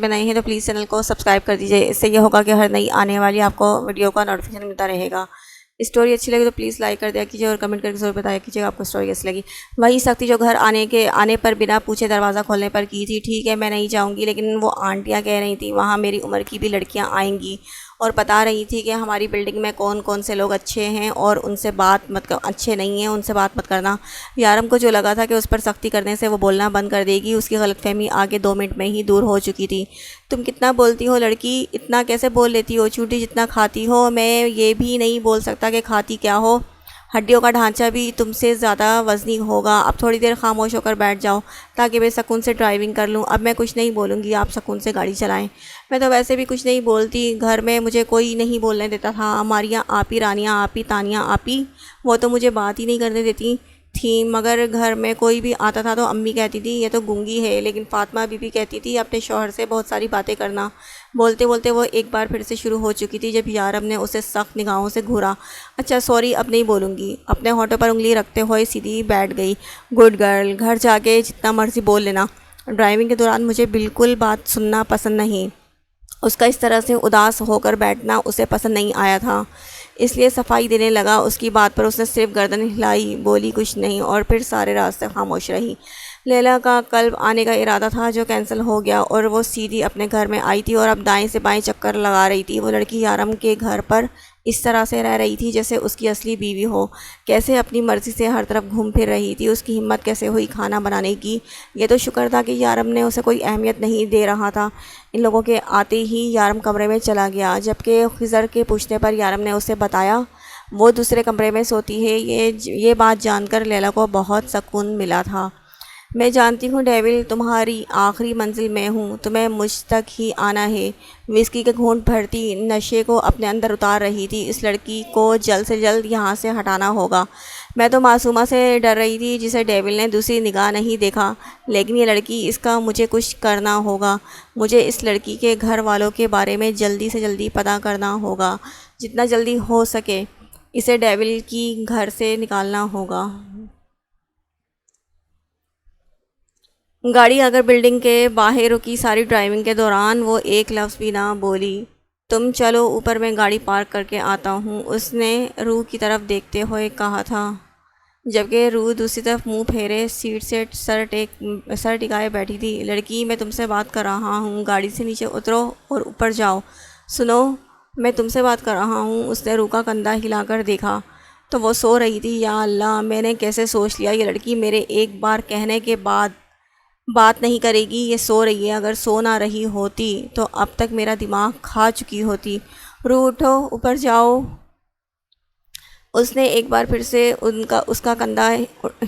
نئے ہیں تو پلیز چینل کو سبسکرائب کر دیجیے، اس سے یہ ہوگا کہ ہر نئی آنے والی آپ کو ویڈیو کا نوٹیفیکیشن ملتا رہے گا۔ اسٹوری اچھی لگی تو پلیز لائک کر دیا کیجیے اور کمنٹ کر کے ضرور بتایا کیجیے آپ کو اسٹوری کیسی لگی۔ وہی سختی جو گھر آنے پر بنا پوچھے دروازہ کھولنے پر کی تھی، ٹھیک ہے میں نہیں جاؤں گی، لیکن وہ آنٹیاں کہہ رہی تھیں وہاں میری عمر کی بھی لڑکیاں آئیں گی اور بتا رہی تھی کہ ہماری بلڈنگ میں کون کون سے لوگ اچھے ہیں اور ان سے بات مت اچھے نہیں ہیں، ان سے بات مت کرنا۔ یارم کو جو لگا تھا کہ اس پر سختی کرنے سے وہ بولنا بند کر دے گی، اس کی غلط فہمی آگے 2 منٹ میں ہی دور ہو چکی تھی۔ تم کتنا بولتی ہو لڑکی، اتنا کیسے بول لیتی ہو، چوٹی جتنا کھاتی ہو، میں یہ بھی نہیں بول سکتا کہ کھاتی کیا ہو، ہڈیوں کا ڈھانچہ بھی تم سے زیادہ وزنی ہوگا۔ اب تھوڑی دیر خاموش ہو کر بیٹھ جاؤ تاکہ میں سکون سے ڈرائیونگ کر لوں۔ اب میں کچھ نہیں بولوں گی، آپ سکون سے گاڑی چلائیں۔ میں تو ویسے بھی کچھ نہیں بولتی، گھر میں مجھے کوئی نہیں بولنے دیتا تھا، ہماریاں آپی رانیاں آپی تانیاں آپی وہ تو مجھے بات ہی نہیں کرنے دیتی تھیں، مگر گھر میں کوئی بھی آتا تھا تو امی کہتی تھی یہ تو گونگی ہے، لیکن فاطمہ بی بی کہتی تھی اپنے شوہر سے بہت ساری باتیں کرنا۔ بولتے بولتے وہ ایک بار پھر سے شروع ہو چکی تھی جب یارم نے اسے سخت نگاہوں سے گھورا۔ اچھا سوری، اب نہیں بولوں گی، اپنے ہونٹوں پر انگلی رکھتے ہوئے سیدھی بیٹھ گئی۔ گڈ گرل، گھر جا کے جتنا مرضی بول لینا، ڈرائیونگ کے دوران مجھے بالکل بات سننا پسند نہیں۔ اس کا اس طرح سے اداس ہو کر بیٹھنا اسے پسند نہیں آیا تھا، اس لیے صفائی دینے لگا۔ اس کی بات پر اس نے صرف گردن ہلائی، بولی کچھ نہیں اور پھر سارے راستے خاموش رہی۔ لیلا کا کل آنے کا ارادہ تھا جو کینسل ہو گیا اور وہ سیدھی اپنے گھر میں آئی تھی اور اب دائیں سے بائیں چکر لگا رہی تھی۔ وہ لڑکی یارم کے گھر پر اس طرح سے رہ رہی تھی جیسے اس کی اصلی بیوی ہو، کیسے اپنی مرضی سے ہر طرف گھوم پھر رہی تھی، اس کی ہمت کیسے ہوئی کھانا بنانے کی۔ یہ تو شکر تھا کہ یارم نے اسے کوئی اہمیت نہیں دے رہا تھا۔ ان لوگوں کے آتے ہی یارم کمرے میں چلا گیا، جبکہ خضر کے پوچھنے پر یارم نے اسے بتایا وہ دوسرے کمرے میں سوتی ہے۔ یہ بات جان کر لیلا کو بہت سکون ملا تھا۔ میں جانتی ہوں ڈیول، تمہاری آخری منزل میں ہوں، تمہیں مجھ تک ہی آنا ہے۔ وسکی کے گھونٹ بھرتی نشے کو اپنے اندر اتار رہی تھی۔ اس لڑکی کو جلد سے جلد یہاں سے ہٹانا ہوگا۔ میں تو معصومہ سے ڈر رہی تھی جسے ڈیول نے دوسری نگاہ نہیں دیکھا، لیکن یہ لڑکی، اس کا مجھے کچھ کرنا ہوگا۔ مجھے اس لڑکی کے گھر والوں کے بارے میں جلدی سے جلدی پتہ کرنا ہوگا، جتنا جلدی ہو سکے اسے ڈیول کی گھر سے نکالنا ہوگا۔ گاڑی اگر بلڈنگ کے باہر رکی، ساری ڈرائیونگ کے دوران وہ ایک لفظ بھی نہ بولی۔ تم چلو اوپر، میں گاڑی پارک کر کے آتا ہوں، اس نے روح کی طرف دیکھتے ہوئے کہا تھا، جبکہ روح دوسری طرف منہ پھیرے سیٹ سے سر ٹکائے بیٹھی تھی۔ لڑکی، میں تم سے بات کر رہا ہوں، گاڑی سے نیچے اترو اور اوپر جاؤ۔ سنو، میں تم سے بات کر رہا ہوں۔ اس نے روح کا کندھا ہلا کر دیکھا تو وہ سو رہی تھی۔ یا اللہ، میں نے کیسے سوچ لیا یہ لڑکی میرے ایک بار کہنے کے بعد بات نہیں کرے گی، یہ سو رہی ہے۔ اگر سو نہ رہی ہوتی تو اب تک میرا دماغ کھا چکی ہوتی۔ روح اٹھو، اوپر جاؤ۔ اس نے ایک بار پھر سے اس کا کندھا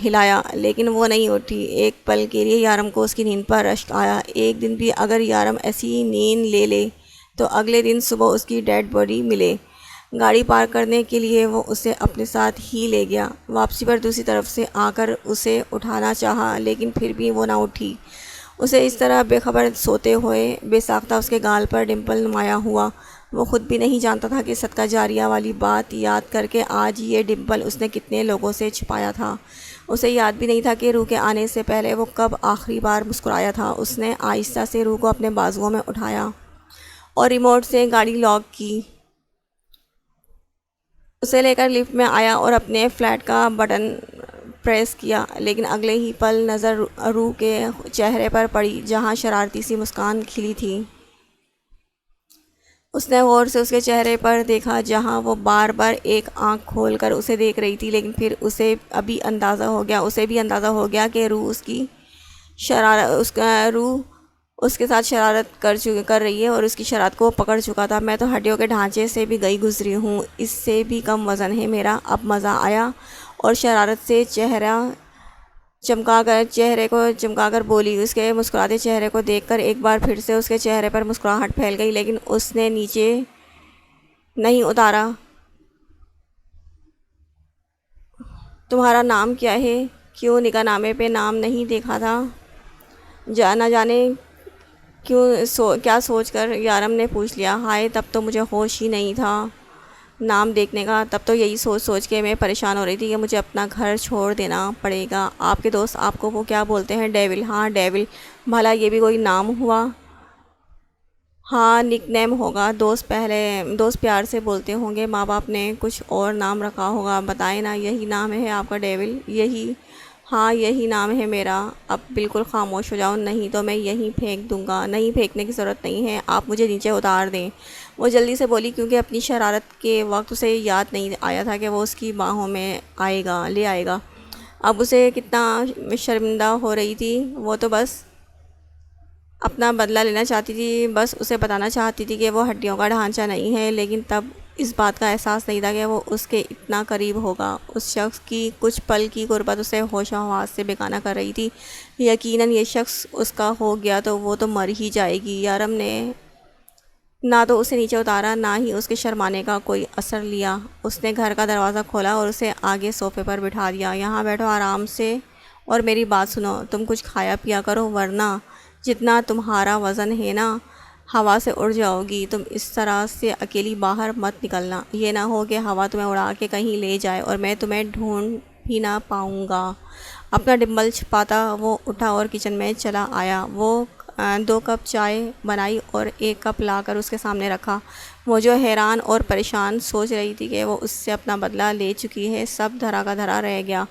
ہلایا، لیکن وہ نہیں اٹھی۔ ایک پل کے لیے یارم کو اس کی نیند پر رشک آیا۔ ایک دن بھی اگر یارم ایسی نیند لے لے تو اگلے دن صبح اس کی ڈیڈ باڈی ملے۔ گاڑی پارک کرنے کے لیے وہ اسے اپنے ساتھ ہی لے گیا۔ واپسی پر دوسری طرف سے آ کر اسے اٹھانا چاہا، لیکن پھر بھی وہ نہ اٹھی۔ اسے اس طرح بے خبر سوتے ہوئے بے ساختہ اس کے گال پر ڈمپل نمایاں ہوا۔ وہ خود بھی نہیں جانتا تھا کہ صدقہ جاریہ والی بات یاد کر کے آج یہ ڈمپل اس نے کتنے لوگوں سے چھپایا تھا۔ اسے یاد بھی نہیں تھا کہ روح کے آنے سے پہلے وہ کب آخری بار مسکرایا تھا۔ اس نے آہستہ سے روح کو اپنے بازوؤں میں اٹھایا اور ریموٹ سے گاڑی لاک کی، اسے لے کر لفٹ میں آیا اور اپنے فلیٹ کا بٹن پریس کیا، لیکن اگلے ہی پل نظر روح کے چہرے پر پڑی جہاں شرارتی سی مسکان کھلی تھی۔ اس نے غور سے اس کے چہرے پر دیکھا جہاں وہ بار بار ایک آنکھ کھول کر اسے دیکھ رہی تھی، لیکن پھر اسے بھی اندازہ ہو گیا کہ روح اس کے ساتھ شرارت کر رہی ہے اور اس کی شرارت کو پکڑ چکا تھا۔ میں تو ہڈیوں کے ڈھانچے سے بھی گئی گزری ہوں، اس سے بھی کم وزن ہے میرا۔ اب مزہ آیا؟ اور شرارت سے چہرے کو چمکا کر بولی۔ اس کے مسکراتے چہرے کو دیکھ کر ایک بار پھر سے اس کے چہرے پر مسکراہٹ پھیل گئی، لیکن اس نے نیچے نہیں اتارا۔ تمہارا نام کیا ہے؟ کیوں نکاح نامے پہ نام نہیں دیکھا تھا؟ نہ جانے کیا سوچ کر یارم نے پوچھ لیا۔ ہائے، تب تو مجھے ہوش ہی نہیں تھا نام دیکھنے کا، تب تو یہی سوچ کے میں پریشان ہو رہی تھی کہ مجھے اپنا گھر چھوڑ دینا پڑے گا۔ آپ کے دوست آپ کو وہ کیا بولتے ہیں؟ ڈیول۔ ہاں ڈیول، بھلا یہ بھی کوئی نام ہوا؟ ہاں نک نیم ہوگا، دوست پیار سے بولتے ہوں گے، ماں باپ نے کچھ اور نام رکھا ہوگا، بتائیں نا یہی نام ہے آپ کا ڈیول، یہی؟ ہاں یہی نام ہے میرا، اب بالکل خاموش ہو جاؤ نہیں تو میں یہیں پھینک دوں گا۔ نہیں پھینکنے کی ضرورت نہیں ہے، آپ مجھے نیچے اتار دیں۔ وہ جلدی سے بولی کیونکہ اپنی شرارت کے وقت اسے یاد نہیں آیا تھا کہ وہ اس کی باہوں میں لے آئے گا۔ اب اسے کتنا شرمندہ ہو رہی تھی، وہ تو بس اپنا بدلہ لینا چاہتی تھی، بس اسے بتانا چاہتی تھی کہ وہ ہڈیوں کا ڈھانچہ نہیں ہے، لیکن تب اس بات کا احساس نہیں تھا کہ وہ اس کے اتنا قریب ہوگا۔ اس شخص کی کچھ پل کی غربت اسے ہوش و حواس سے بیگانہ کر رہی تھی۔ یقیناً یہ شخص اس کا ہو گیا تو وہ تو مر ہی جائے گی۔ یارم نے نہ تو اسے نیچے اتارا، نہ ہی اس کے شرمانے کا کوئی اثر لیا۔ اس نے گھر کا دروازہ کھولا اور اسے آگے صوفے پر بٹھا دیا۔ یہاں بیٹھو آرام سے اور میری بات سنو، تم کچھ کھایا پیا کرو ورنہ جتنا تمہارا وزن ہے نا ہوا سے اڑ جاؤ گی۔ تم اس طرح سے اکیلی باہر مت نکلنا، یہ نہ ہو کہ ہوا تمہیں اڑا کے کہیں لے جائے اور میں تمہیں ڈھونڈ بھی نہ پاؤں گا۔ اپنا ڈمبل چھپاتا وہ اٹھا اور کچن میں چلا آیا۔ وہ 2 کپ چائے بنائی اور 1 کپ لا کر اس کے سامنے رکھا۔ وہ جو حیران اور پریشان سوچ رہی تھی کہ وہ اس سے اپنا بدلہ لے چکی ہے، سب دھرا کا دھرا رہ گیا۔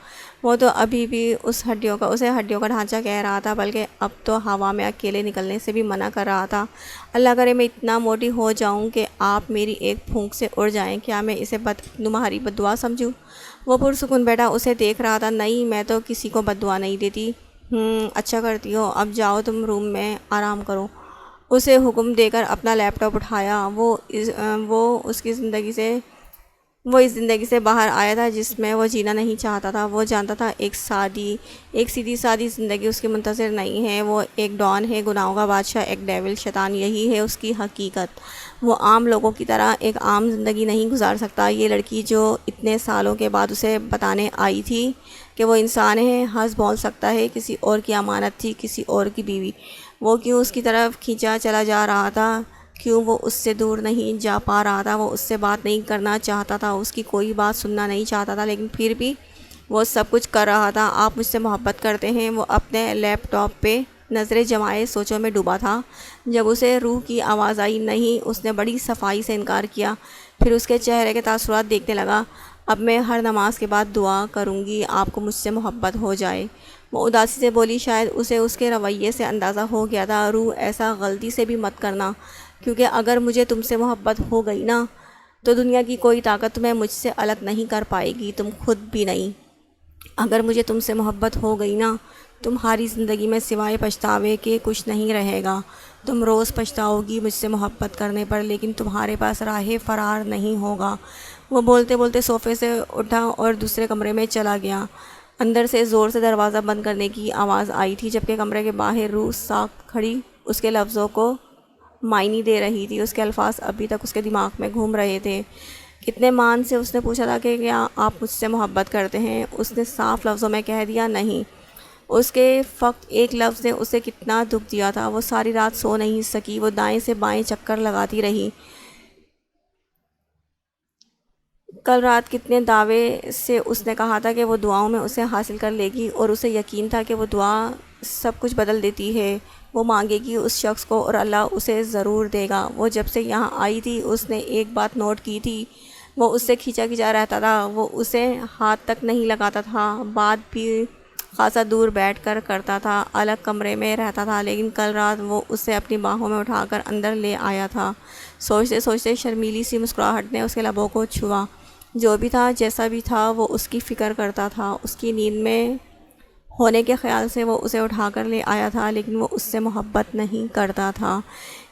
وہ تو ابھی بھی اسے ہڈیوں کا ڈھانچہ کہہ رہا تھا، بلکہ اب تو ہوا میں اکیلے نکلنے سے بھی منع کر رہا تھا۔ اللہ کرے میں اتنا موٹی ہو جاؤں کہ آپ میری ایک پھونک سے اڑ جائیں، کیا میں اسے تمہاری بد دعا سمجھوں؟ وہ پرسکون بیٹا اسے دیکھ رہا تھا۔ نہیں میں تو کسی کو بد دعا نہیں دیتی۔ اچھا کرتی ہو، اب جاؤ تم روم میں آرام کرو۔ اسے حکم دے کر اپنا لیپ ٹاپ اٹھایا۔ وہ اس زندگی سے باہر آیا تھا جس میں وہ جینا نہیں چاہتا تھا۔ وہ جانتا تھا ایک سیدھی سادی زندگی اس کی منتظر نہیں ہے۔ وہ ایک ڈان ہے، گناہوں کا بادشاہ، ایک ڈیول شیطان، یہی ہے اس کی حقیقت۔ وہ عام لوگوں کی طرح ایک عام زندگی نہیں گزار سکتا۔ یہ لڑکی جو اتنے سالوں کے بعد اسے بتانے آئی تھی کہ وہ انسان ہے، ہنس بول سکتا ہے، کسی اور کی امانت تھی، کسی اور کی بیوی۔ وہ کیوں اس کی طرف کھینچا چلا جا رہا تھا؟ کیوں وہ اس سے دور نہیں جا پا رہا تھا؟ وہ اس سے بات نہیں کرنا چاہتا تھا، اس کی کوئی بات سننا نہیں چاہتا تھا، لیکن پھر بھی وہ سب کچھ کر رہا تھا۔ آپ مجھ سے محبت کرتے ہیں؟ وہ اپنے لیپ ٹاپ پہ نظریں جمائے سوچوں میں ڈوبا تھا۔ جب اسے روح کی آواز آئی نہیں، اس نے بڑی صفائی سے انکار کیا۔ پھر اس کے چہرے کے تاثرات دیکھنے لگا۔ اب میں ہر نماز کے بعد دعا کروں گی آپ کو مجھ سے محبت ہو جائے۔ وہ اداسی سے بولی۔ شاید اسے اس کے رویے سے اندازہ ہو گیا تھا۔ روح ایسا غلطی سے بھی مت کرنا، کیونکہ اگر مجھے تم سے محبت ہو گئی نا تو دنیا کی کوئی طاقت تمہیں مجھ سے الگ نہیں کر پائے گی، تم خود بھی نہیں۔ اگر مجھے تم سے محبت ہو گئی نا تمہاری زندگی میں سوائے پچھتاوے کے کچھ نہیں رہے گا۔ تم روز پچھتاؤ گی مجھ سے محبت کرنے پر، لیکن تمہارے پاس راہ فرار نہیں ہوگا۔ وہ بولتے بولتے صوفے سے اٹھا اور دوسرے کمرے میں چلا گیا۔ اندر سے زور سے دروازہ بند کرنے کی آواز آئی تھی، جبکہ کمرے کے باہر روح ساکت کھڑی اس کے لفظوں کو معنی دے رہی تھی۔ اس کے الفاظ ابھی تک اس کے دماغ میں گھوم رہے تھے۔ کتنے مان سے اس نے پوچھا تھا کہ کیا آپ مجھ سے محبت کرتے ہیں؟ اس نے صاف لفظوں میں کہہ دیا نہیں۔ اس کے فقط ایک لفظ نے اسے کتنا دکھ دیا تھا۔ وہ ساری رات سو نہیں سکی۔ وہ دائیں سے بائیں چکر لگاتی رہی۔ کل رات کتنے دعوے سے اس نے کہا تھا کہ وہ دعاؤں میں اسے حاصل کر لے گی، اور اسے یقین تھا کہ وہ دعا سب کچھ بدل دیتی ہے۔ وہ مانگے گی اس شخص کو اور اللہ اسے ضرور دے گا۔ وہ جب سے یہاں آئی تھی اس نے ایک بات نوٹ کی تھی، وہ اس سے کھینچا رہتا تھا۔ وہ اسے ہاتھ تک نہیں لگاتا تھا، بات بھی خاصا دور بیٹھ کر کرتا تھا، الگ کمرے میں رہتا تھا، لیکن کل رات وہ اسے اپنی باہوں میں اٹھا کر اندر لے آیا تھا۔ سوچتے سوچتے شرمیلی سی مسکراہٹ نے اس کے لبوں کو چھوا۔ جو بھی تھا جیسا بھی تھا وہ اس کی فکر کرتا تھا، اس کی نیند میں ہونے کے خیال سے وہ اسے اٹھا کر لے آیا تھا، لیکن وہ اس سے محبت نہیں کرتا تھا۔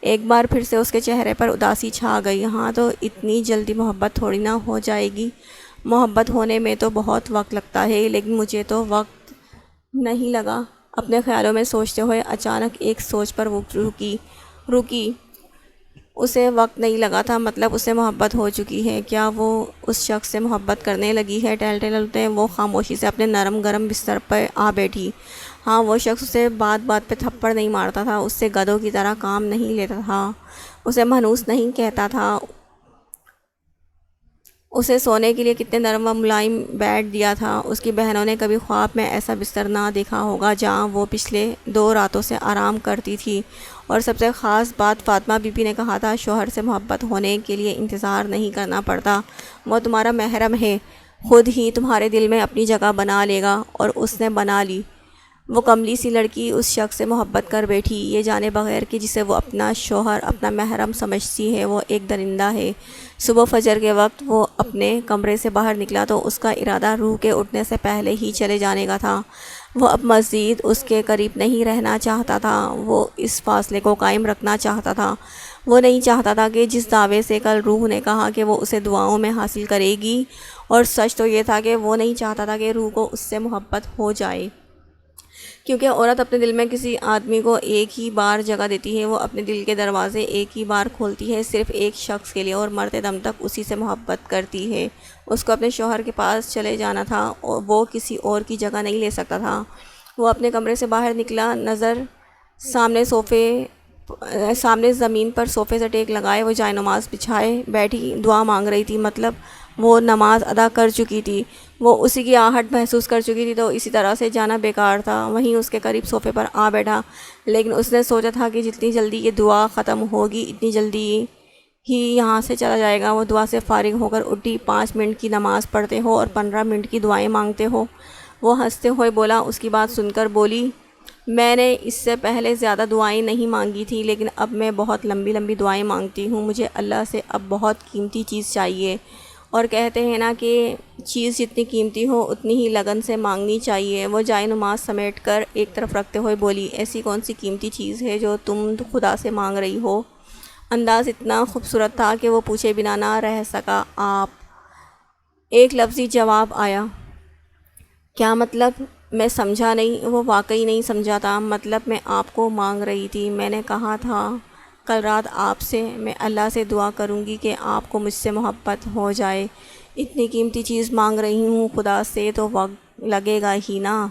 ایک بار پھر سے اس کے چہرے پر اداسی چھا گئی۔ ہاں تو اتنی جلدی محبت تھوڑی نہ ہو جائے گی، محبت ہونے میں تو بہت وقت لگتا ہے، لیکن مجھے تو وقت نہیں لگا۔ اپنے خیالوں میں سوچتے ہوئے اچانک ایک سوچ پر وہ رکی۔ اسے وقت نہیں لگا تھا، مطلب اسے محبت ہو چکی ہے۔ کیا وہ اس شخص سے محبت کرنے لگی ہے؟ ٹہلتے وہ خاموشی سے اپنے نرم گرم بستر پر آ بیٹھی۔ ہاں وہ شخص اسے بات بات پہ تھپڑ نہیں مارتا تھا، اس سے گدھوں کی طرح کام نہیں لیتا تھا، اسے منحوس نہیں کہتا تھا، اسے سونے کے لیے کتنے نرم و ملائم بیڈ دیا تھا۔ اس کی بہنوں نے کبھی خواب میں ایسا بستر نہ دیکھا ہوگا جہاں وہ پچھلے 2 راتوں سے آرام کرتی تھی، اور سب سے خاص بات فاطمہ بی بی نے کہا تھا، شوہر سے محبت ہونے کے لیے انتظار نہیں کرنا پڑتا، وہ تمہارا محرم ہے، خود ہی تمہارے دل میں اپنی جگہ بنا لے گا۔ اور اس نے بنا لی۔ وہ کملی سی لڑکی اس شخص سے محبت کر بیٹھی، یہ جانے بغیر کہ جسے وہ اپنا شوہر، اپنا محرم سمجھتی ہے، وہ ایک درندہ ہے۔ صبح فجر کے وقت وہ اپنے کمرے سے باہر نکلا تو اس کا ارادہ روح کے اٹھنے سے پہلے ہی چلے جانے کا تھا۔ وہ اب مزید اس کے قریب نہیں رہنا چاہتا تھا، وہ اس فاصلے کو قائم رکھنا چاہتا تھا۔ وہ نہیں چاہتا تھا کہ جس دعوے سے کل روح نے کہا کہ وہ اسے دعاؤں میں حاصل کرے گی، اور سچ تو یہ تھا کہ وہ نہیں چاہتا تھا کہ روح کو اس سے محبت ہو جائے، کیونکہ عورت اپنے دل میں کسی آدمی کو ایک ہی بار جگہ دیتی ہے، وہ اپنے دل کے دروازے ایک ہی بار کھولتی ہے، صرف ایک شخص کے لیے، اور مرتے دم تک اسی سے محبت کرتی ہے۔ اس کو اپنے شوہر کے پاس چلے جانا تھا، اور وہ کسی اور کی جگہ نہیں لے سکتا تھا۔ وہ اپنے کمرے سے باہر نکلا، نظر سامنے زمین پر صوفے سے ٹیک لگائے وہ جائے نماز بچھائے بیٹھی دعا مانگ رہی تھی، مطلب وہ نماز ادا کر چکی تھی، وہ اسی کی آہٹ محسوس کر چکی تھی، تو اسی طرح سے جانا بیکار تھا۔ وہیں اس کے قریب صوفے پر آ بیٹھا، لیکن اس نے سوچا تھا کہ جتنی جلدی یہ دعا ختم ہوگی اتنی جلدی ہی یہاں سے چلا جائے گا۔ وہ دعا سے فارغ ہو کر اٹھی، 5 منٹ کی نماز پڑھتے ہو اور 15 منٹ کی دعائیں مانگتے ہو۔ وہ ہنستے ہوئے بولا، اس کی بات سن کر بولی، میں نے اس سے پہلے زیادہ دعائیں نہیں مانگی تھی، لیکن اب میں بہت لمبی لمبی دعائیں مانگتی ہوں، مجھے اللہ سے اب بہت قیمتی چیز چاہیے، اور کہتے ہیں نا کہ چیز جتنی قیمتی ہو اتنی ہی لگن سے مانگنی چاہیے۔ وہ جائے نماز سمیٹ کر ایک طرف رکھتے ہوئے بولی، ایسی کون سی قیمتی چیز ہے جو تم خدا سے مانگ رہی ہو؟ انداز اتنا خوبصورت تھا کہ وہ پوچھے بنا نہ رہ سکا۔ آپ؟ ایک لفظی جواب آیا۔ کیا مطلب؟ میں سمجھا نہیں۔ وہ واقعی نہیں سمجھا تھا۔ مطلب میں آپ کو مانگ رہی تھی، میں نے کہا تھا کل رات آپ سے، میں اللہ سے دعا کروں گی کہ آپ کو مجھ سے محبت ہو جائے۔ اتنی قیمتی چیز مانگ رہی ہوں خدا سے تو وقت لگے گا ہی نا۔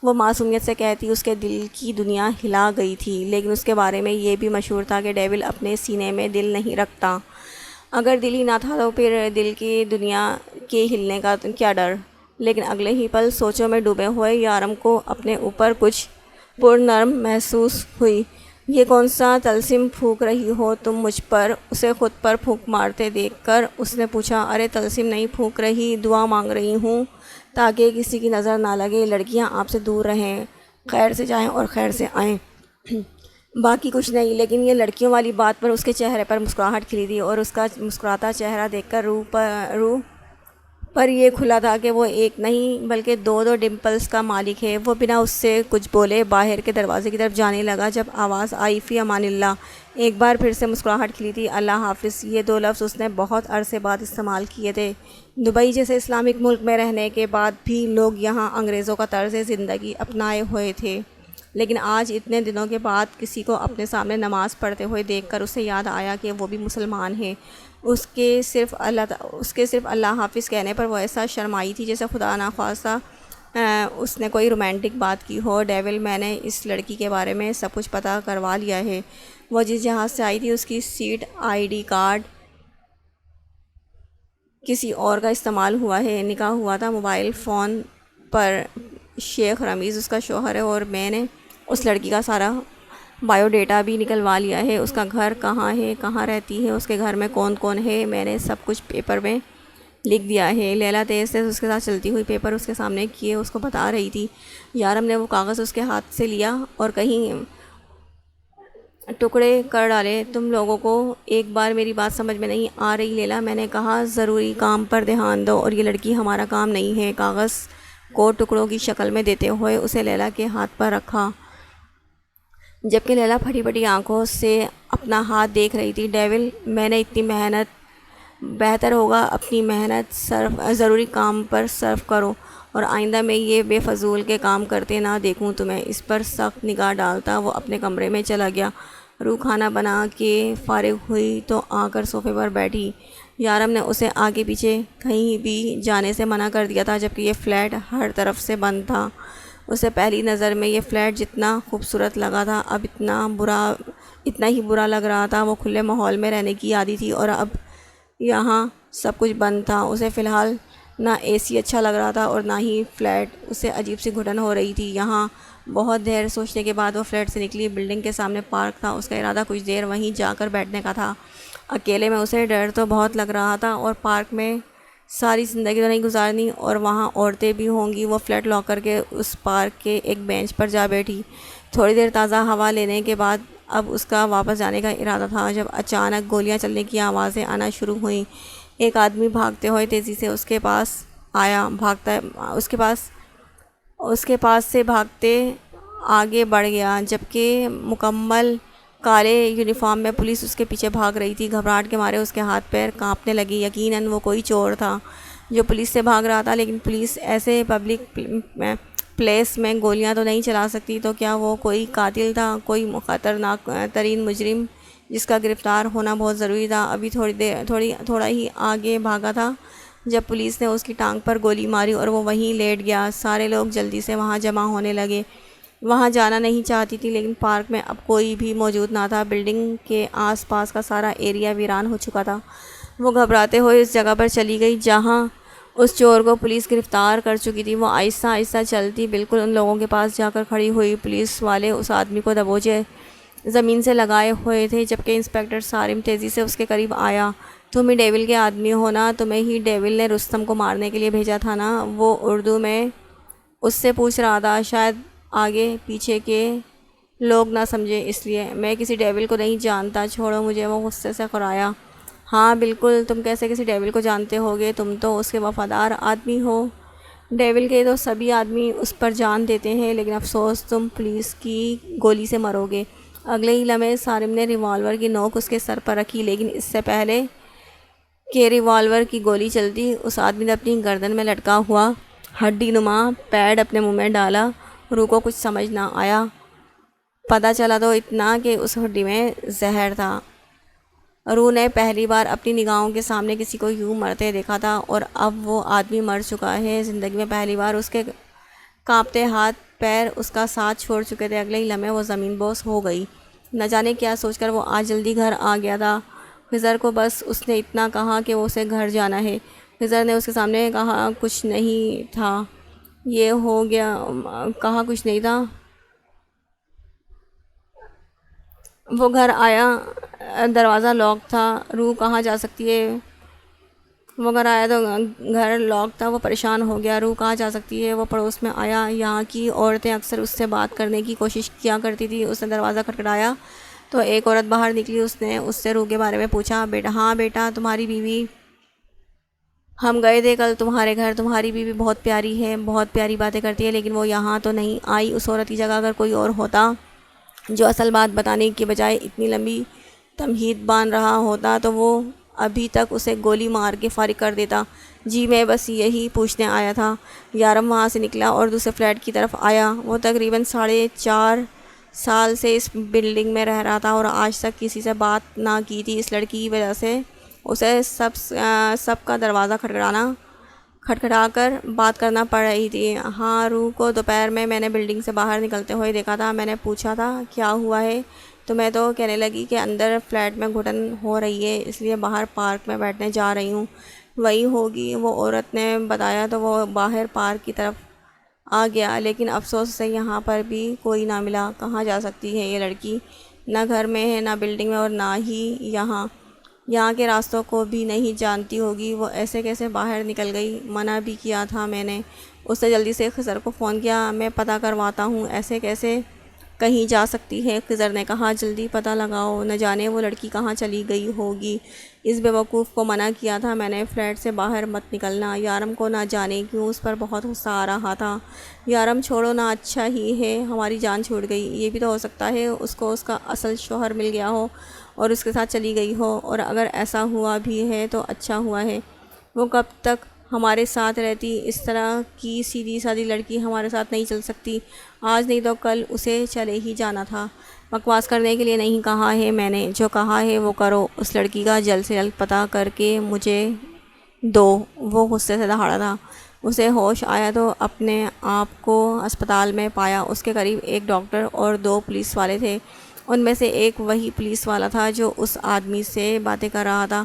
وہ معصومیت سے کہتی اس کے دل کی دنیا ہلا گئی تھی، لیکن اس کے بارے میں یہ بھی مشہور تھا کہ ڈیول اپنے سینے میں دل نہیں رکھتا۔ اگر دل ہی نہ تھا تو پھر دل کی دنیا کے ہلنے کا کیا ڈر؟ لیکن اگلے ہی پل سوچوں میں ڈوبے ہوئے یارم کو اپنے اوپر کچھ پرنرم محسوس ہوئی۔ یہ کون سا طلسم پھونک رہی ہو تم مجھ پر؟ اسے خود پر پھونک مارتے دیکھ کر اس نے پوچھا۔ ارے طلسم نہیں پھونک رہی، دعا مانگ رہی ہوں تاکہ کسی کی نظر نہ لگے، لڑکیاں آپ سے دور رہیں، خیر سے جائیں اور خیر سے آئیں، باقی کچھ نہیں۔ لیکن یہ لڑکیوں والی بات پر اس کے چہرے پر مسکراہٹ کھلی تھی، اور اس کا مسکراتا چہرہ دیکھ کر روح پر یہ کھلا تھا کہ وہ ایک نہیں بلکہ دو ڈمپلز کا مالک ہے۔ وہ بنا اس سے کچھ بولے باہر کے دروازے کی طرف جانے لگا جب آواز آئی، فی امان اللہ۔ ایک بار پھر سے مسکراہٹ کھلی تھی۔ اللہ حافظ، یہ 2 لفظ اس نے بہت عرصے بعد استعمال کیے تھے۔ دبئی جیسے اسلامک ملک میں رہنے کے بعد بھی لوگ یہاں انگریزوں کا طرز زندگی اپنائے ہوئے تھے، لیکن آج اتنے دنوں کے بعد کسی کو اپنے سامنے نماز پڑھتے ہوئے دیکھ کر اسے یاد آیا کہ وہ بھی مسلمان ہیں۔ اس کے صرف اللہ حافظ کہنے پر وہ ایسا شرمائی تھی جیسے خدا نخواستہ اس نے کوئی رومانٹک بات کی ہو۔ ڈیول، میں نے اس لڑکی کے بارے میں سب کچھ پتہ کروا لیا ہے۔ وہ جس جہاز سے آئی تھی اس کی سیٹ ID کارڈ کسی اور کا استعمال ہوا ہے، نکاح ہوا تھا موبائل فون پر، شیخ رمیز اس کا شوہر ہے، اور میں نے اس لڑکی کا سارا بایو ڈیٹا بھی نکلوا لیا ہے، اس کا گھر کہاں ہے، کہاں رہتی ہے، اس کے گھر میں کون کون ہے، میں نے سب کچھ پیپر میں لکھ دیا ہے۔ لیلا تیز اس کے ساتھ چلتی ہوئی پیپر اس کے سامنے کیے اس کو بتا رہی تھی۔ یارم نے وہ کاغذ اس کے ہاتھ سے لیا اور کہیں ٹکڑے کر ڈالے۔ تم لوگوں کو ایک بار میری بات سمجھ میں نہیں آ رہی لیلا؟ میں نے کہا ضروری کام پر دھیان دو، اور یہ لڑکی ہمارا کام نہیں ہے۔ کاغذ کو ٹکڑوں کی شکل میں دیتے ہوئے اسے لیلا کے ہاتھ پر رکھا، جبکہ لیلا پھٹی پھٹی آنکھوں سے اپنا ہاتھ دیکھ رہی تھی۔ ڈیول، میں نے اتنی محنت، بہتر ہوگا اپنی محنت ضروری کام پر صرف کرو، اور آئندہ میں یہ بے فضول کے کام کرتے نہ دیکھوں تمہیں۔ اس پر سخت نگاہ ڈالتا وہ اپنے کمرے میں چلا گیا۔ روح کھانا بنا کے فارغ ہوئی تو آ کر صوفے پر بیٹھی۔ یارم نے اسے آگے پیچھے کہیں بھی جانے سے منع کر دیا تھا، جبکہ یہ فلیٹ ہر طرف سے بند تھا۔ اسے پہلی نظر میں یہ فلیٹ جتنا خوبصورت لگا تھا اب اتنا ہی برا لگ رہا تھا۔ وہ کھلے ماحول میں رہنے کی عادی تھی، اور اب یہاں سب کچھ بند تھا۔ اسے فی الحال نہ AC اچھا لگ رہا تھا اور نہ ہی فلیٹ۔ اسے عجیب سی گھٹن ہو رہی تھی۔ یہاں بہت دیر سوچنے کے بعد وہ فلیٹ سے نکلی۔ بلڈنگ کے سامنے پارک تھا، اس کا ارادہ کچھ دیر وہیں جا کر بیٹھنے کا تھا۔ اکیلے میں اسے ڈر تو بہت لگ رہا تھا، اور پارک میں ساری زندگی تو نہیں گزارنی، اور وہاں عورتیں بھی ہوں گی۔ وہ فلیٹ لاک کر کے اس پارک کے ایک بینچ پر جا بیٹھی۔ تھوڑی دیر تازہ ہوا لینے کے بعد اب اس کا واپس جانے کا ارادہ تھا، جب اچانک گولیاں چلنے کی آوازیں آنا شروع ہوئیں۔ ایک آدمی بھاگتے ہوئے تیزی سے اس کے پاس آیا، اس کے پاس سے بھاگتے آگے بڑھ گیا، جبکہ مکمل کالے یونیفارم میں پولیس اس کے پیچھے بھاگ رہی تھی۔ گھبراہٹ کے مارے اس کے ہاتھ پیر کانپنے لگے۔ یقیناً وہ کوئی چور تھا جو پولیس سے بھاگ رہا تھا، لیکن پولیس ایسے پبلک پلیس میں گولیاں تو نہیں چلا سکتی۔ تو کیا وہ کوئی قاتل تھا، کوئی خطرناک ترین مجرم جس کا گرفتار ہونا بہت ضروری تھا؟ ابھی تھوڑا ہی آگے بھاگا تھا جب پولیس نے اس کی ٹانگ پر گولی ماری اور وہ وہیں لیٹ گیا۔ سارے لوگ جلدی سے وہاں جمع ہونے لگے۔ وہاں جانا نہیں چاہتی تھی، لیکن پارک میں اب کوئی بھی موجود نہ تھا۔ بلڈنگ کے آس پاس کا سارا ایریا ویران ہو چکا تھا۔ وہ گھبراتے ہوئے اس جگہ پر چلی گئی جہاں اس چور کو پولیس گرفتار کر چکی تھی۔ وہ آہستہ آہستہ چلتی بالکل ان لوگوں کے پاس جا کر کھڑی ہوئی۔ پولیس والے اس آدمی کو دبوچے زمین سے لگائے ہوئے تھے، جبکہ انسپکٹر صارم تیزی سے اس کے قریب آیا۔ تم ہی ڈیول کے آدمی ہو نا؟ تمہیں ہی ڈیول نے رستم کو مارنے کے لیے بھیجا تھا نا؟ وہ اردو میں اس سے پوچھ رہا تھا، شاید آگے پیچھے کے لوگ نہ سمجھے اس لیے۔ میں کسی ڈیول کو نہیں جانتا، چھوڑو مجھے، وہ غصے سے کرایا۔ ہاں بالکل، تم کیسے کسی ڈیول کو جانتے ہوگے؟ تم تو اس کے وفادار آدمی ہو۔ ڈیول کے تو سبھی آدمی اس پر جان دیتے ہیں، لیکن افسوس تم پولیس کی گولی سے مرو گے۔ اگلے ہی لمحے صارم نے ریوالور کی نوک اس کے سر پر رکھی، لیکن اس سے پہلے کہ ریوالور کی گولی چلتی، اس آدمی نے اپنی گردن میں لٹکا ہوا ہڈی نما پیڈ اپنے منہ میں ڈالا۔ روح کو کچھ سمجھ نہ آیا۔ پتہ چلا تو اتنا کہ اس ہڈی میں زہر تھا۔ روح نے پہلی بار اپنی نگاہوں کے سامنے کسی کو یوں مرتے دیکھا تھا، اور اب وہ آدمی مر چکا ہے۔ زندگی میں پہلی بار اس کے کانپتے ہاتھ پیر اس کا ساتھ چھوڑ چکے تھے۔ اگلے ہی لمحے وہ زمین بوس ہو گئی۔ نہ جانے کیا سوچ کر وہ آج جلدی گھر آ گیا تھا۔ خضر کو بس اس نے اتنا کہا کہ وہ اسے گھر جانا ہے۔ خضر نے اس کے سامنے کہا کچھ نہیں تھا، یہ ہو گیا، کہا کچھ نہیں تھا۔ وہ گھر آیا، دروازہ لاک تھا۔ روح کہاں جا سکتی ہے؟ وہ گھر آیا تو گھر لاک تھا۔ وہ پریشان ہو گیا۔ روح کہاں جا سکتی ہے؟ وہ پڑوس میں آیا۔ یہاں کی عورتیں اکثر اس سے بات کرنے کی کوشش کیا کرتی تھی۔ اس نے دروازہ کھٹکھٹایا تو ایک عورت باہر نکلی۔ اس نے اس سے روح کے بارے میں پوچھا۔ بیٹا، ہاں بیٹا، تمہاری بیوی، ہم گئے تھے کل تمہارے گھر۔ تمہاری بیوی بہت پیاری ہے، بہت پیاری باتیں کرتی ہے، لیکن وہ یہاں تو نہیں آئی۔ اس عورت کی جگہ اگر کوئی اور ہوتا جو اصل بات بتانے کے بجائے اتنی لمبی تمہید باندھ رہا ہوتا تو وہ ابھی تک اسے گولی مار کے فارغ کر دیتا۔ جی میں بس یہی پوچھنے آیا تھا۔ یارم وہاں سے نکلا اور دوسرے فلیٹ کی طرف آیا۔ وہ تقریباً 4.5 سال سے اس بلڈنگ میں رہ رہا تھا اور آج تک کسی سے بات نہ کی تھی۔ اس لڑکی کی وجہ سے اسے سب کا دروازہ کھٹکھٹا کر بات کرنا پڑ رہی تھی۔ ہاں، روح کو دوپہر میں نے بلڈنگ سے باہر نکلتے ہوئے دیکھا تھا۔ میں نے پوچھا تھا کیا ہوا ہے تو میں تو کہنے لگی کہ اندر فلیٹ میں گھٹن ہو رہی ہے، اس لیے باہر پارک میں بیٹھنے جا رہی ہوں۔ وہی ہوگی، وہ عورت نے بتایا تو وہ باہر پارک کی طرف آ گیا، لیکن افسوس سے یہاں پر بھی کوئی نہ ملا۔ کہاں جا سکتی ہے یہ لڑکی؟ نہ گھر میں ہے، نہ بلڈنگ میں، اور نہ ہی یہاں کے راستوں کو بھی نہیں جانتی ہوگی۔ وہ ایسے کیسے باہر نکل گئی؟ منع بھی کیا تھا میں نے۔ اس نے جلدی سے خضر کو فون کیا۔ میں پتہ کرواتا ہوں، ایسے کیسے کہیں جا سکتی ہے؟ خضر نے کہا، جلدی پتہ لگاؤ، نہ جانے وہ لڑکی کہاں چلی گئی ہوگی۔ اس بیوقوف کو منع کیا تھا میں نے، فلیٹ سے باہر مت نکلنا۔ یارم کو نہ جانے کیوں اس پر بہت غصہ آ رہا تھا۔ یارم چھوڑو نا، اچھا ہی ہے ہماری جان چھوٹ گئی۔ یہ بھی تو ہو سکتا ہے اس کو اس کا اصل شوہر مل گیا ہو اور اس کے ساتھ چلی گئی ہو، اور اگر ایسا ہوا بھی ہے تو اچھا ہوا ہے۔ وہ کب تک ہمارے ساتھ رہتی؟ اس طرح کی سیدھی سادی لڑکی ہمارے ساتھ نہیں چل سکتی۔ آج نہیں تو کل اسے چلے ہی جانا تھا۔ بکواس کرنے کے لیے نہیں کہا ہے میں نے، جو کہا ہے وہ کرو۔ اس لڑکی کا جلد سے جلد پتہ کر کے مجھے دو۔ وہ غصے سے دہاڑا تھا۔ اسے ہوش آیا تو اپنے آپ کو اسپتال میں پایا۔ اس کے قریب ایک ڈاکٹر اور 2 پولیس والے تھے۔ ان میں سے ایک وہی پولیس والا تھا جو اس آدمی سے باتیں کر رہا تھا۔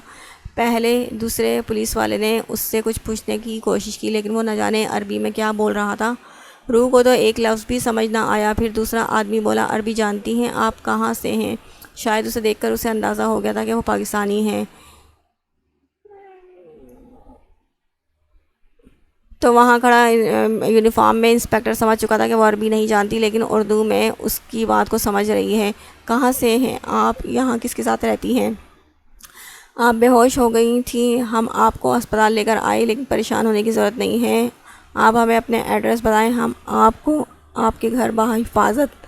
پہلے دوسرے پولیس والے نے اس سے کچھ پوچھنے کی کوشش کی، لیکن وہ نہ جانے عربی میں کیا بول رہا تھا۔ روح کو تو ایک لفظ بھی سمجھ نہ آیا۔ پھر دوسرا آدمی بولا، عربی جانتی ہیں آپ؟ کہاں سے ہیں؟ شاید اسے دیکھ کر اسے اندازہ ہو گیا تھا کہ وہ پاکستانی ہیں، تو وہاں کھڑا یونیفارم میں انسپیکٹر سمجھ چکا تھا کہ وہ عربی نہیں جانتی، لیکن اردو میں اس کی بات کو سمجھ رہی ہے۔ کہاں سے ہیں آپ؟ یہاں کس کے ساتھ رہتی ہیں؟ آپ بے ہوش ہو گئی تھیں، ہم آپ کو اسپتال لے کر آئے، لیکن پریشان ہونے کی ضرورت نہیں ہے۔ آپ ہمیں اپنے ایڈریس بتائیں، ہم آپ کو آپ کے گھر بحفاظت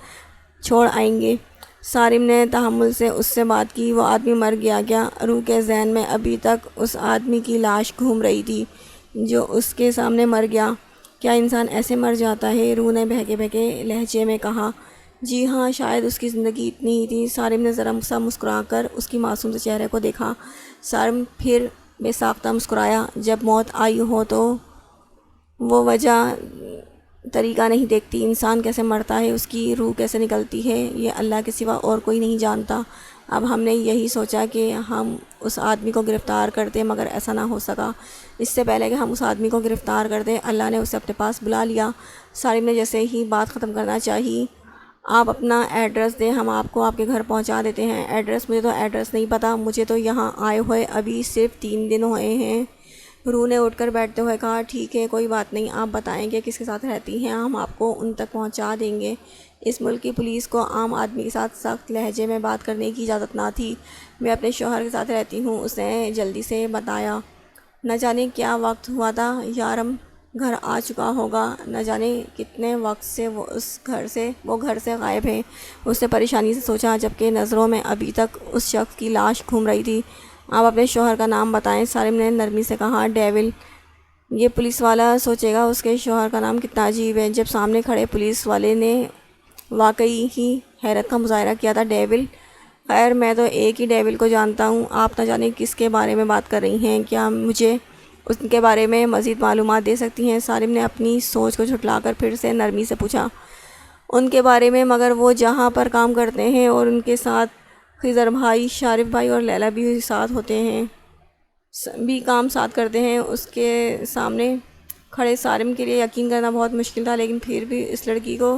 چھوڑ آئیں گے۔ سارم نے تحمل سے اس سے بات کی۔ وہ آدمی مر گیا کیا؟ روح کے ذہن میں ابھی تک اس آدمی کی لاش گھوم رہی تھی جو اس کے سامنے مر گیا۔ کیا انسان ایسے مر جاتا ہے؟ روح نے بہکے بہکے لہجے میں کہا۔ جی ہاں، شاید اس کی زندگی اتنی ہی تھی۔ سارم نے ذرا سا مسکرا کر اس کی معصوم سے چہرے کو دیکھا۔ سارم پھر بے ساختہ مسکرایا۔ جب موت آئی ہو تو وہ وجہ طریقہ نہیں دیکھتی، انسان کیسے مرتا ہے، اس کی روح کیسے نکلتی ہے، یہ اللہ کے سوا اور کوئی نہیں جانتا۔ اب ہم نے یہی سوچا کہ ہم اس آدمی کو گرفتار کرتے، مگر ایسا نہ ہو سکا۔ اس سے پہلے کہ ہم اس آدمی کو گرفتار کرتے، اللہ نے اسے اپنے پاس بلا لیا۔ سارم نے جیسے ہی بات ختم کرنا چاہی، آپ اپنا ایڈریس دیں، ہم آپ کو آپ کے گھر پہنچا دیتے ہیں۔ ایڈریس؟ مجھے تو ایڈریس نہیں پتہ، مجھے تو یہاں آئے ہوئے ابھی صرف 3 دن ہوئے ہیں۔ روح نے اٹھ کر بیٹھتے ہوئے کہا، ٹھیک ہے، کوئی بات نہیں، آپ بتائیں کہ کس کے ساتھ رہتی ہیں، ہم آپ کو ان تک پہنچا دیں گے۔ اس ملک کی پولیس کو عام آدمی کے ساتھ سخت لہجے میں بات کرنے کی اجازت نہ تھی۔ میں اپنے شوہر کے ساتھ رہتی ہوں، اس نے جلدی سے بتایا۔ نہ جانے کیا وقت ہوا تھا، یارم گھر آ چکا ہوگا، نہ جانے کتنے وقت سے وہ گھر سے غائب ہے۔ اس نے پریشانی سے سوچا، جبکہ نظروں میں ابھی تک اس شخص کی لاش گھوم رہی تھی۔ آپ اپنے شوہر کا نام بتائیں، سارم نے نرمی سے کہا۔ ڈیول۔ یہ پولیس والا سوچے گا اس کے شوہر کا نام کتنا عجیب ہے۔ جب سامنے کھڑے پولیس والے نے واقعی ہی حیرت کا مظاہرہ کیا تھا۔ ڈیول؟ خیر، میں تو ایک ہی ڈیول کو جانتا ہوں، آپ نہ جانے کس کے بارے میں بات کر رہی ہیں، کیا مجھے ان کے بارے میں مزید معلومات دے سکتی ہیں؟ سارم نے اپنی سوچ کو جھٹلا کر پھر سے نرمی سے پوچھا۔ ان کے بارے میں؟ مگر وہ جہاں پر کام کرتے ہیں اور ان کے ساتھ خضر بھائی، شارف بھائی اور لیلا بھی ساتھ ہوتے ہیں، بھی کام ساتھ کرتے ہیں۔ اس کے سامنے کھڑے سارم کے لیے یقین کرنا بہت مشکل تھا، لیکن پھر بھی اس لڑکی کو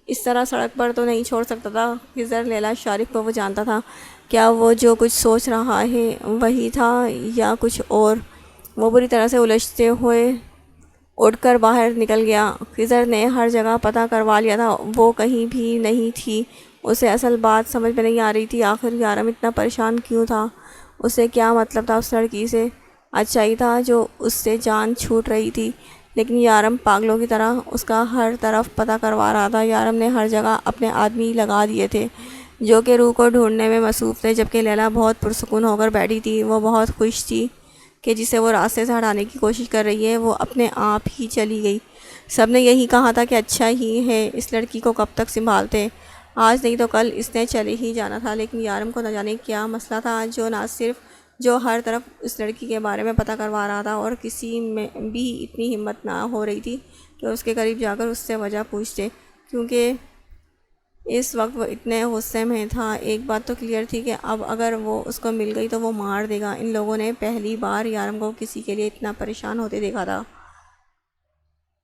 اس طرح سڑک پر تو نہیں چھوڑ سکتا تھا۔ خضر، لیلا، شارف کو وہ جانتا تھا۔ کیا وہ جو کچھ سوچ رہا ہے وہی تھا یا کچھ اور؟ وہ بری طرح سے الجھتے ہوئے اٹھ کر باہر نکل گیا۔ خضر نے ہر جگہ پتہ کروا لیا تھا، وہ کہیں بھی نہیں تھی۔ اسے اصل بات سمجھ میں نہیں آ رہی تھی، آخر یارم اتنا پریشان کیوں تھا؟ اسے کیا مطلب تھا اس لڑکی سے؟ اچھا ہی تھا جو اس سے جان چھوٹ رہی تھی، لیکن یارم پاگلوں کی طرح اس کا ہر طرف پتہ کروا رہا تھا۔ یارم نے ہر جگہ اپنے آدمی لگا دیے تھے جو کہ روح کو ڈھونڈنے میں مصروف تھے، جبکہ لیلا بہت پرسکون ہو کر بیٹھی تھی۔ وہ بہت خوش تھی کہ جسے وہ راستے سے ہٹانے کی کوشش کر رہی ہے وہ اپنے آپ ہی چلی گئی۔ سب نے یہی کہا تھا کہ اچھا ہی ہے، اس لڑکی کو کب تک سنبھالتے، آج نہیں تو کل اس نے چلے ہی جانا تھا۔ لیکن یارم کو نہ جانے کیا مسئلہ تھا جو ہر طرف اس لڑکی کے بارے میں پتہ کروا رہا تھا، اور کسی میں بھی اتنی ہمت نہ ہو رہی تھی کہ اس کے قریب جا کر اس سے وجہ پوچھتے، کیونکہ اس وقت وہ اتنے غصے میں تھا۔ ایک بات تو کلیئر تھی کہ اب اگر وہ اس کو مل گئی تو وہ مار دے گا۔ ان لوگوں نے پہلی بار یارم کو کسی کے لیے اتنا پریشان ہوتے دیکھا تھا،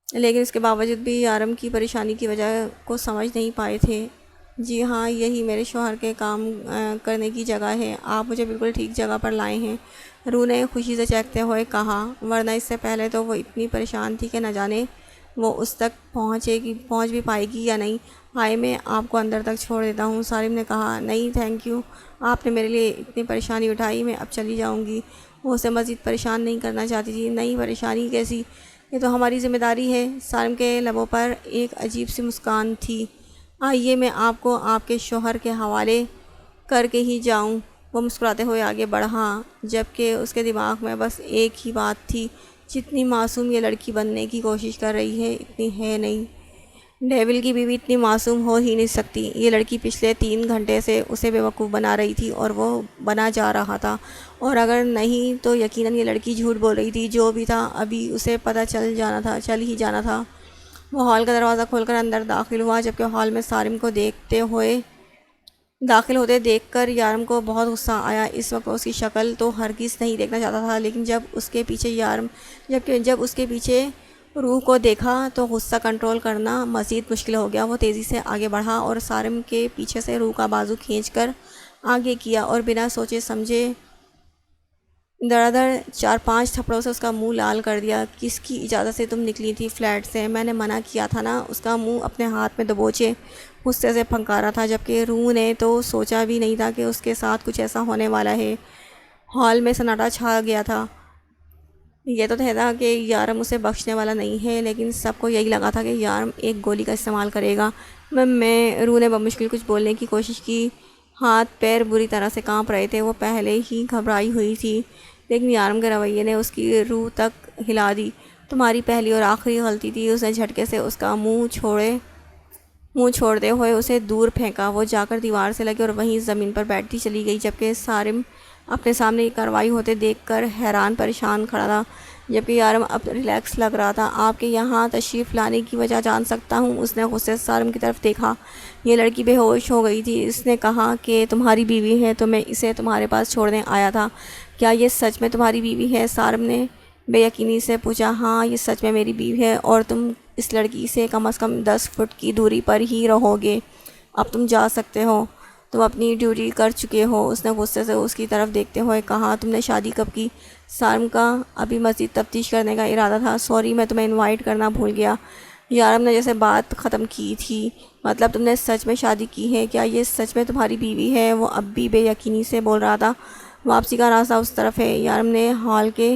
لیکن اس کے باوجود بھی یارم کی پریشانی کی وجہ کو سمجھ نہیں پائے تھے۔ جی ہاں، یہی میرے شوہر کے کام کرنے کی جگہ ہے، آپ مجھے بالکل ٹھیک جگہ پر لائے ہیں، روح نے خوشی سے چہکتے ہوئے کہا، ورنہ اس سے پہلے تو وہ اتنی پریشان تھی کہ نہ جانے وہ اس تک پہنچ بھی پائے گی یا نہیں۔ آئے، میں آپ کو اندر تک چھوڑ دیتا ہوں، سارم نے کہا۔ نہیں تھینک یو، آپ نے میرے لیے اتنی پریشانی اٹھائی، میں اب چلی جاؤں گی۔ وہ اسے مزید پریشان نہیں کرنا چاہتی تھی۔ نہیں، پریشانی کیسی، یہ تو ہماری ذمہ داری ہے۔ سارم کے لبوں پر ایک عجیب سی مسکان تھی۔ آئیے، میں آپ کو آپ کے شوہر کے حوالے کر کے ہی جاؤں۔ وہ مسکراتے ہوئے آگے بڑھا، جبکہ اس کے دماغ میں بس ایک ہی بات تھی، جتنی معصوم یہ لڑکی بننے کی کوشش کر رہی ہے اتنی ہے نہیں۔ ڈیول کی بیوی اتنی معصوم ہو ہی نہیں سکتی۔ یہ لڑکی پچھلے 3 گھنٹے سے اسے بیوقوف بنا رہی تھی اور وہ بنا جا رہا تھا، اور اگر نہیں تو یقیناً یہ لڑکی جھوٹ بول رہی تھی۔ جو بھی تھا ابھی اسے پتہ چل ہی جانا تھا۔ وہ ہال کا دروازہ کھول کر اندر داخل ہوا، جبکہ ہال میں سارم کو داخل ہوتے دیکھ کر یارم کو بہت غصہ آیا۔ اس وقت اس کی شکل تو ہرگز نہیں دیکھنا چاہتا تھا، لیکن جب اس کے پیچھے روح کو دیکھا تو غصہ کنٹرول کرنا مزید مشکل ہو گیا۔ وہ تیزی سے آگے بڑھا اور سارم کے پیچھے سے روح کا بازو کھینچ کر آگے کیا اور بنا سوچے سمجھے دڑا دڑ 4-5 تھپڑوں سے اس کا منہ لال کر دیا۔ کس کی اجازت سے تم نکلی تھی فلیٹ سے؟ میں نے منع کیا تھا نا۔ اس کا منہ اپنے ہاتھ میں دبوچے غصے سے پھنکارا تھا، جبکہ روح نے تو سوچا بھی نہیں تھا کہ اس کے ساتھ کچھ ایسا ہونے والا ہے۔ ہال میں سناٹا چھا گیا تھا۔ یہ تو تھا کہ یارم اسے بخشنے والا نہیں ہے، لیکن سب کو یہی لگا تھا کہ یارم ایک گولی کا استعمال کرے گا۔ روح نے بمشکل کچھ بولنے کی کوشش کی۔ ہاتھ پیر بری طرح سے کانپ رہے تھے۔ وہ پہلے ہی گھبرائی ہوئی تھی، لیکن یارم کے رویے نے اس کی روح تک ہلا دی۔ تمہاری پہلی اور آخری غلطی تھی۔ اس نے جھٹکے سے اس کا منہ چھوڑتے ہوئے اسے دور پھینکا۔ وہ جا کر دیوار سے لگی اور وہیں زمین پر بیٹھتی چلی گئی، جبکہ سارم اپنے سامنے یہ کارروائی ہوتے دیکھ کر حیران پریشان کھڑا تھا، جبکہ یارم اب ریلیکس لگ رہا تھا۔ آپ کے یہاں تشریف لانے کی وجہ جان سکتا ہوں؟ اس نے غصے سے سارم کی طرف دیکھا۔ یہ لڑکی بے ہوش ہو گئی تھی۔ اس نے کہا کہ تمہاری بیوی ہے تو میں اسے تمہارے پاس چھوڑنے آیا تھا۔ کیا یہ سچ میں تمہاری بیوی ہے؟ سارم نے بے یقینی سے پوچھا۔ ہاں، یہ سچ میں میری بیوی ہے، اور تم اس لڑکی سے کم از کم 10 فٹ کی دوری پر ہی رہو گے۔ اب تم جا سکتے ہو، تم اپنی ڈیوٹی کر چکے ہو۔ اس نے غصے سے اس کی طرف دیکھتے ہوئے کہا۔ تم نے شادی کب کی؟ سارم کا ابھی مزید تفتیش کرنے کا ارادہ تھا۔ سوری، میں تمہیں انوائٹ کرنا بھول گیا۔ یارم نے جیسے بات ختم کی تھی۔ مطلب تم نے سچ میں شادی کی ہے؟ کیا یہ سچ میں تمہاری بیوی ہے؟ وہ اب بھی بے یقینی سے بول رہا تھا۔ واپسی کا راستہ اس طرف ہے۔ یارم نے ہال کے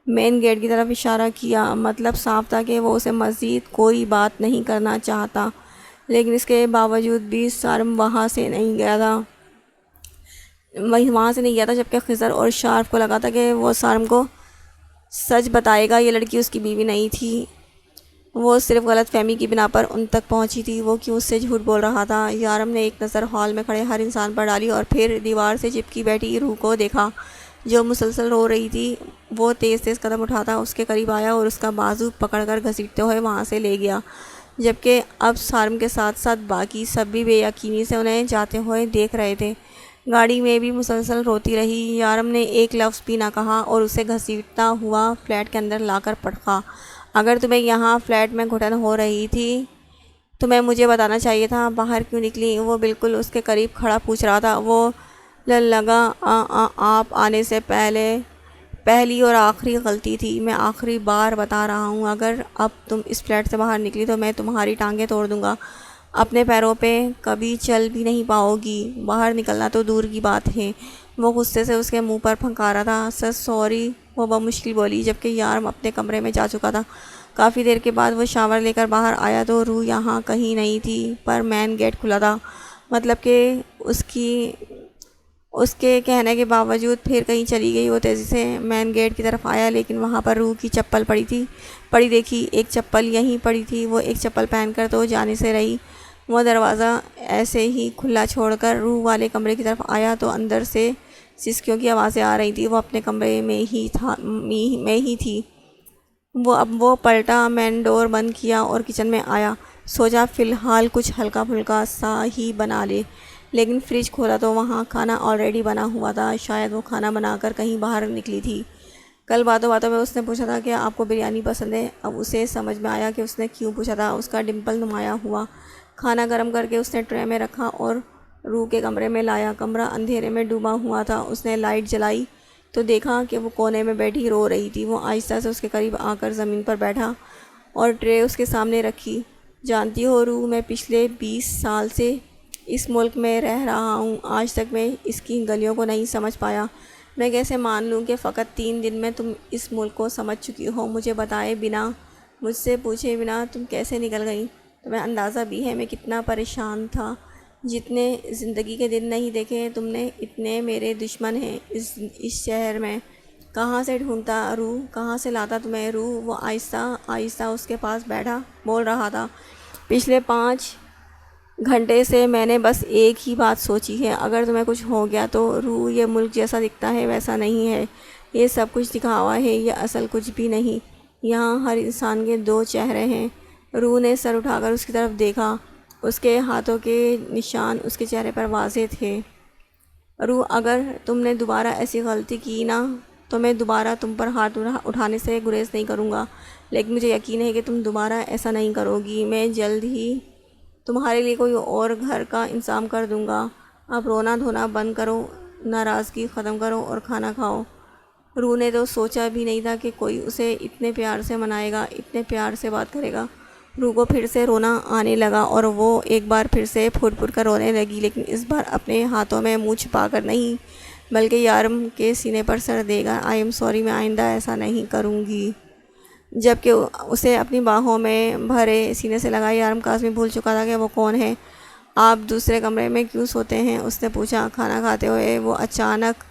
مین گیٹ کی طرف اشارہ کیا۔ مطلب صاف تھا کہ وہ اسے مزید کوئی بات نہیں کرنا چاہتا، لیکن اس کے باوجود بھی سارم وہاں سے نہیں گیا تھا، جبکہ خضر اور شارف کو لگا تھا کہ وہ سارم کو سچ بتائے گا۔ یہ لڑکی اس کی بیوی نہیں تھی، وہ صرف غلط فہمی کی بنا پر ان تک پہنچی تھی۔ وہ کیوں اس سے جھوٹ بول رہا تھا؟ یارم نے ایک نظر ہال میں کھڑے ہر انسان پر ڈالی اور پھر دیوار سے چپکی بیٹھی روح کو دیکھا، جو مسلسل رو رہی تھی۔ وہ تیز تیز قدم اٹھاتا اس کے قریب آیا اور اس کا بازو پکڑ کر گھسیٹتے ہوئے وہاں سے لے گیا، جبکہ اب سارم کے ساتھ ساتھ باقی سب بھی بے یقینی سے انہیں جاتے ہوئے دیکھ رہے تھے۔ گاڑی میں بھی مسلسل روتی رہی۔ یارم نے ایک لفظ بھی نہ کہا اور اسے گھسیٹتا ہوا فلیٹ کے اندر لا کر پٹکا۔ اگر تمہیں یہاں فلیٹ میں گھٹن ہو رہی تھی تمہیں مجھے بتانا چاہیے تھا۔ باہر کیوں نکلی؟ وہ بالکل اس کے قریب کھڑا پوچھ رہا تھا۔ وہ لگا آپ آنے سے پہلی اور آخری غلطی تھی۔ میں آخری بار بتا رہا ہوں، اگر اب تم اس فلیٹ سے باہر نکلی تو میں تمہاری ٹانگیں توڑ دوں گا۔ اپنے پیروں پہ کبھی چل بھی نہیں پاؤ گی۔ باہر نکلنا تو دور کی بات ہے۔ وہ غصے سے اس کے منہ پر پھنکارا تھا۔ سر سوری، وہ بمشکل بولی، جبکہ یارم اپنے کمرے میں جا چکا تھا۔ کافی دیر کے بعد وہ شاور لے کر باہر آیا تو روح یہاں کہیں نہیں تھی، پر مین گیٹ کھلا تھا۔ مطلب کہ اس کے کہنے کے باوجود پھر کہیں چلی گئی۔ وہ تیزی سے مین گیٹ کی طرف آیا، لیکن وہاں پر روح کی چپل پڑی دیکھی۔ ایک چپل یہیں پڑی تھی۔ وہ ایک چپل پہن کر تو جانے سے رہی۔ وہ دروازہ ایسے ہی کھلا چھوڑ کر روح والے کمرے کی طرف آیا تو اندر سے سسکیوں کی آوازیں آ رہی تھی۔ وہ اپنے کمرے میں ہی تھی۔ وہ پلٹا، مین ڈور بند کیا اور کچن میں آیا۔ سوچا فی الحال کچھ ہلکا پھلکا سا ہی بنا لے، لیکن فریج کھولا تو وہاں کھانا آلریڈی بنا ہوا تھا۔ شاید وہ کھانا بنا کر کہیں باہر نکلی تھی۔ کل باتوں میں اس نے پوچھا تھا کہ آپ کو بریانی پسند ہے۔ اب اسے سمجھ میں آیا کہ اس نے کیوں پوچھا تھا۔ اس کا ڈمپل نمایاں ہوا۔ کھانا گرم کر کے اس نے ٹرے میں رکھا اور روح کے کمرے میں لایا۔ کمرہ اندھیرے میں ڈوبا ہوا تھا۔ اس نے لائٹ جلائی تو دیکھا کہ وہ کونے میں بیٹھی رو رہی تھی۔ وہ آہستہ سے اس کے قریب آ کر زمین پر بیٹھا اور ٹرے اس کے سامنے رکھی۔ جانتی ہو روح، میں پچھلے 20 سال سے اس ملک میں رہ رہا ہوں، آج تک میں اس کی گلیوں کو نہیں سمجھ پایا۔ میں کیسے مان لوں کہ فقط 3 دن میں تم اس ملک کو سمجھ چکی ہو؟ مجھے بتائے بنا، مجھ سے پوچھے بنا تم کیسے نکل گئی؟ تمہیں اندازہ بھی ہے میں کتنا پریشان تھا؟ جتنے زندگی کے دن نہیں دیکھے تم نے، اتنے میرے دشمن ہیں اس شہر میں۔ کہاں سے ڈھونڈتا روح، کہاں سے لاتا تمہیں؟ روح، وہ آہستہ اس کے پاس بیٹھا بول رہا تھا۔ پچھلے 5 گھنٹے سے میں نے بس ایک ہی بات سوچی ہے، اگر تمہیں کچھ ہو گیا تو۔ روح، یہ ملک جیسا دکھتا ہے ویسا نہیں ہے، یہ سب کچھ دکھاوا ہے، یہ اصل کچھ بھی نہیں۔ یہاں ہر انسان کے 2 چہرے ہیں۔ روح نے سر اٹھا کر اس کی طرف دیکھا۔ اس کے ہاتھوں کے نشان اس کے چہرے پر واضح تھے۔ روح، اگر تم نے دوبارہ ایسی غلطی کی نا تو میں دوبارہ تم پر ہاتھ اٹھانے سے گریز نہیں کروں گا، لیکن مجھے یقین ہے کہ تم دوبارہ ایسا نہیں کرو گی۔ میں جلد ہی تمہارے لیے کوئی اور گھر کا انتظام کر دوں گا۔ اب رونا دھونا بند کرو، ناراضگی ختم کرو اور کھانا کھاؤ۔ روح نے تو سوچا بھی نہیں تھا کہ کوئی اسے اتنے پیار سے منائے گا، اتنے پیار سے بات کرے گا۔ روح کو پھر سے رونا آنے لگا اور وہ ایک بار پھر سے پھٹ پھٹ کر رونے لگی، لیکن اس بار اپنے ہاتھوں میں منہ چھپا کر نہیں، بلکہ یارم کے سینے پر سر دے گا۔ آئی ایم سوری، میں آئندہ ایسا نہیں کروں گی۔ جبکہ اسے اپنی باہوں میں بھرے سینے سے لگا، یارم کاظمی بھول چکا تھا کہ وہ کون ہے۔ آپ دوسرے کمرے میں کیوں سوتے ہیں؟ اس نے پوچھا۔ کھانا کھاتے ہوئے وہ اچانک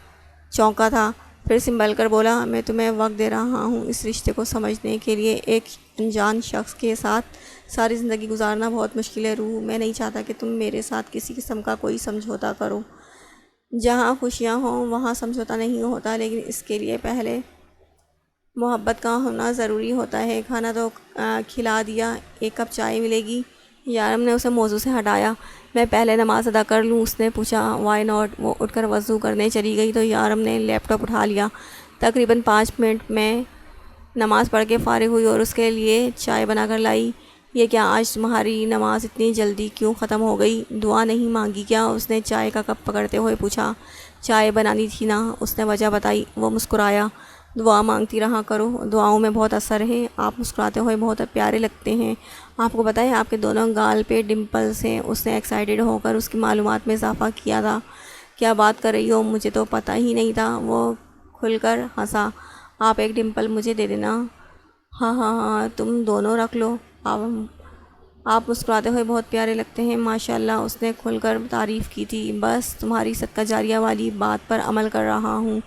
چونکا تھا، پھر سنبھل کر بولا، میں تمہیں وقت دے رہا ہوں اس رشتے کو سمجھنے کے لیے۔ ایک انجان شخص کے ساتھ ساری زندگی گزارنا بہت مشکل ہے روح۔ میں نہیں چاہتا کہ تم میرے ساتھ کسی قسم کا کوئی سمجھوتا کرو۔ جہاں خوشیاں ہوں وہاں سمجھوتا نہیں ہوتا، لیکن اس کے لیے پہلے محبت کا ہونا ضروری ہوتا ہے۔ کھانا تو کھلا دیا، ایک کپ چائے ملے گی؟ یارم نے اسے موضوع سے ہٹایا۔ میں پہلے نماز ادا کر لوں؟ اس نے پوچھا۔ Why not? وہ اٹھ کر وضو کرنے چلی گئی تو یارم نے لیپ ٹاپ اٹھا لیا۔ تقریباً 5 منٹ میں نماز پڑھ کے فارغ ہوئی اور اس کے لیے چائے بنا کر لائی۔ یہ کیا، آج تمہاری نماز اتنی جلدی کیوں ختم ہو گئی؟ دعا نہیں مانگی کیا؟ اس نے چائے کا کپ پکڑتے ہوئے پوچھا۔ چائے بنانی تھی نا، اس نے وجہ بتائی۔ وہ مسکرایا۔ دعا مانگتی رہا کرو، دعاؤں میں بہت اثر ہے۔ آپ مسکراتے ہوئے بہت پیارے لگتے ہیں۔ آپ کو پتہ ہے آپ کے دونوں گال پہ ڈمپلز ہیں؟ اس نے ایکسائٹیڈ ہو کر اس کی معلومات میں اضافہ کیا تھا۔ کیا بات کر رہی ہو؟ مجھے تو پتہ ہی نہیں تھا۔ وہ کھل کر ہنسا۔ آپ ایک ڈمپل مجھے دے دینا۔ ہاں ہاں ہاں، تم دونوں رکھ لو۔ آپ مسکراتے ہوئے بہت پیارے لگتے ہیں، ماشاء اللہ۔ اس نے کھل کر تعریف کی تھی۔ بس تمہاری صدقہ جاریہ والی بات پر عمل کر رہا ہوں،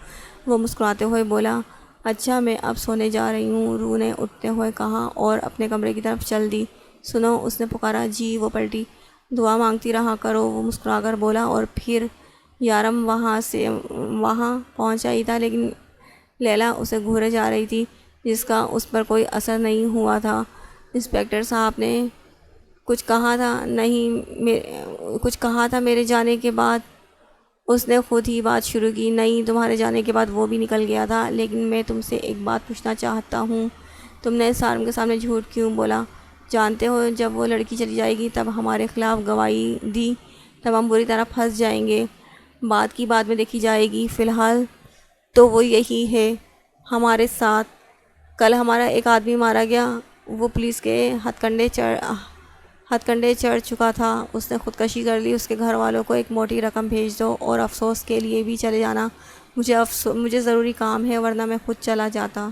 وہ مسکراتے ہوئے بولا۔ اچھا، میں اب سونے جا رہی ہوں، روح نے اٹھتے ہوئے کہا اور اپنے کمرے کی طرف چل دی۔ سنو، اس نے پکارا۔ جی، وہ پلٹی۔ دعا مانگتی رہا کرو، وہ مسکرا کر بولا۔ اور پھر یارم وہاں پہنچا ہی تھا، لیکن لیلا اسے گھورے جا رہی تھی، جس کا اس پر کوئی اثر نہیں ہوا تھا۔ انسپکٹر صاحب نے کچھ کہا تھا؟ نہیں، کچھ کہا تھا میرے جانے کے بعد؟ اس نے خود ہی بات شروع کی۔ نہیں، تمہارے جانے کے بعد وہ بھی نکل گیا تھا، لیکن میں تم سے ایک بات پوچھنا چاہتا ہوں، تم نے سارم کے سامنے جھوٹ کیوں بولا؟ جانتے ہو جب وہ لڑکی چلی جائے گی تب ہمارے خلاف گواہی دی، تب ہم بری طرح پھنس جائیں گے۔ بات کی بعد میں دیکھی جائے گی، فی الحال تو وہ یہی ہے ہمارے ساتھ۔ کل ہمارا ایک آدمی مارا گیا، وہ پولیس کے ہتھ کنڈے چڑھ چکا تھا، اس نے خودکشی کر لی۔ اس کے گھر والوں کو ایک موٹی رقم بھیج دو اور افسوس کے لیے بھی چلے جانا۔ مجھے ضروری کام ہے، ورنہ میں خود چلا جاتا۔